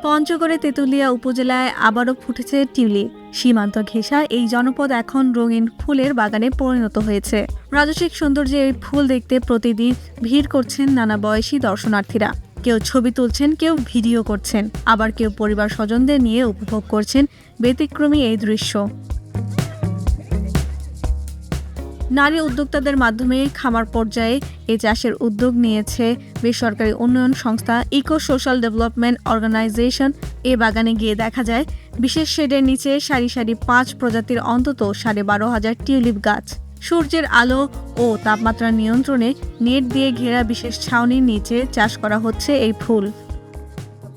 পঞ্চগড়ে তেঁতুলিয়া উপজেলায় আবারও ফুটেছে টিউলিপ। সীমান্ত ঘেঁষা এই জনপদ এখন রঙিন ফুলের বাগানে পরিণত হয়েছে। রাজসিক সৌন্দর্যে এই ফুল দেখতে প্রতিদিন ভিড় করছেন নানা বয়সী দর্শনার্থীরা। কেউ ছবি তুলছেন, কেউ ভিডিও করছেন, আবার কেউ পরিবার স্বজনদের নিয়ে উপভোগ করছেন ব্যতিক্রমী এই দৃশ্য। নারী উদ্যোক্তাদের মাধ্যমে খামার পর্যায়ে এই চাষের উদ্যোগ নিয়েছে বেসরকারি উন্নয়ন সংস্থা ইকো সোশ্যাল ডেভেলপমেন্ট অর্গানাইজেশন। এ বাগানে গিয়ে দেখা যায় বিশেষ শেডের নিচে সারি সারি 5 প্রজাতির অন্তত 12,500 টিউলিপ গাছ। সূর্যের আলো ও তাপমাত্রা নিয়ন্ত্রণে নেট দিয়ে ঘেরা বিশেষ ছাউনির নিচে চাষ করা হচ্ছে এই ফুল।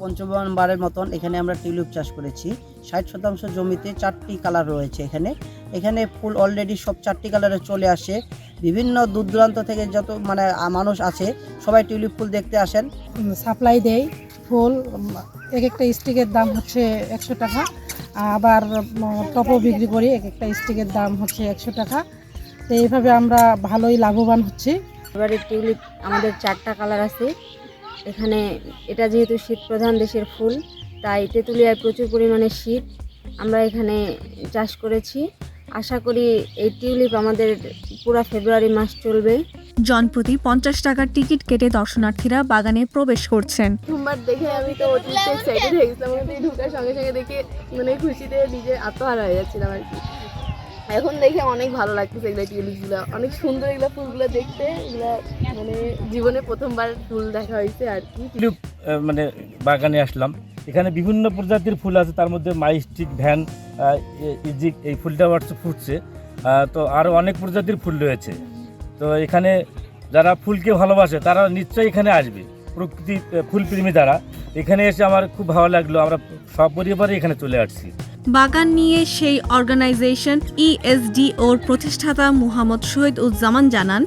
পঞ্চমবারের মতন এখানে আমরা টিউলিপ চাষ করেছি। 60% জমিতে 4টি কালার রয়েছে। এখানে ফুল অলরেডি সব 4টি কালারে চলে আসে। বিভিন্ন দূর দূরান্ত থেকে যত মানুষ আছে সবাই টিউলিপ ফুল দেখতে আসেন। সাপ্লাই দেয় ফুল, এক একটা স্টিকের দাম হচ্ছে 100 টাকা, আবার টপও বিক্রি করি, এক একটা স্টিকের দাম হচ্ছে 100 টাকা। তো এইভাবে আমরা ভালোই লাভবান হচ্ছি। এবারে টিউলিপ আমাদের 4টা কালার আছে। এখানে এটা যেহেতু শীত প্রধান দেশের ফুল, তাই তেঁতুলিয়ায় প্রচুর পরিমাণে শীত। আমরা এখানে চাষ করেছি। আশা করি এই টিউলিপ আমাদের পুরো ফেব্রুয়ারি মাস চলবে। জনপ্রতি 50 টাকার টিকিট কেটে দর্শনার্থীরা বাগানে প্রবেশ করছেন। প্রথমবার দেখে আমি তো অতিরিক্ত এক্সাইটেড হয়ে গেছিলাম। ঢোকার সঙ্গে সঙ্গে দেখে খুশিতে নিজে আত্মহারা হয়ে যাচ্ছিলাম আর কি। এখন দেখে অনেক ভালো লাগতেছে। এগুলো টিউলিপগুলো অনেক সুন্দর, এগুলো ফুলগুলো দেখতে, এগুলো জীবনে প্রথমবার ফুল দেখা হয়েছে আর কি। টিউলিপ বাগানে আসলাম। এখানে বিভিন্ন প্রজাতির ফুল আছে, তার মধ্যে মাইস্টিক, ভ্যান, ইজিক, এই ফুলটা ফুটছে। তো আরও অনেক প্রজাতির ফুল রয়েছে। তো এখানে যারা ফুলকে ভালোবাসে তারা নিশ্চয়ই এখানে আসবে। প্রকৃতি ফুলপ্রেমী যারা, এখানে এসে আমার খুব ভালো লাগলো। আমরা সপরিবারে এখানে চলে আসছি। বাগান নিয়ে সেই অর্গানাইজেশন ESDOর প্রতিষ্ঠাতা মুহাম্মদ শহীদ উজ্জামান জানান,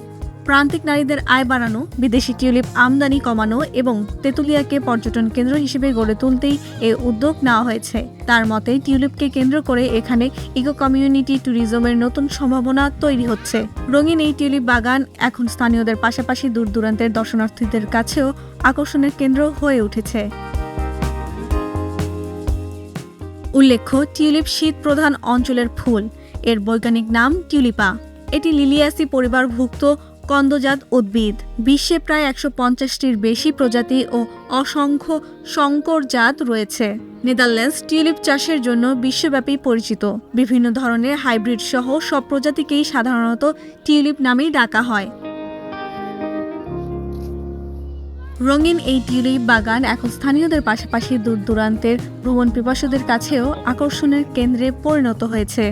প্রান্তিক নারীদের আয় বাড়ানো, বিদেশি টিউলিপ আমদানি কমানো এবং তেঁতুলিয়াকে পর্যটন কেন্দ্র হিসেবে গড়ে তুলতেই এই উদ্যোগ নেওয়া হয়েছে। তার মতে টিউলিপকে কেন্দ্র করে এখানে ইকো কমিউনিটি ট্যুরিজমের নতুন সম্ভাবনা তৈরি হচ্ছে। রঙিন এই টিউলিপ বাগান এখন স্থানীয়দের পাশাপাশি দূর দূরান্তের দর্শনার্থীদের কাছেও আকর্ষণের কেন্দ্র হয়ে উঠেছে। উল্লেখ্য, টিউলিপ শীত প্রধান অঞ্চলের ফুল। এর বৈজ্ঞানিক নাম টিউলিপা। এটি লিলিয়াসি পরিবারভুক্ত কন্দজাত উদ্ভিদ। বিশ্বে প্রায় 150টির বেশি প্রজাতি ও অসংখ্য সংকর জাত রয়েছে। নেদারল্যান্ডস টিউলিপ চাষের জন্য বিশ্বব্যাপী পরিচিত। বিভিন্ন ধরনের হাইব্রিড সহ সব প্রজাতিকেই সাধারণত টিউলিপ নামেই ডাকা হয়। রঙিন এই টিউলিপ বাগান এখন স্থানীয়দের পাশাপাশি দূর দূরান্তের ভ্রমণ পিপাসুদের কাছেও আকর্ষণের কেন্দ্রে পরিণত হয়েছে।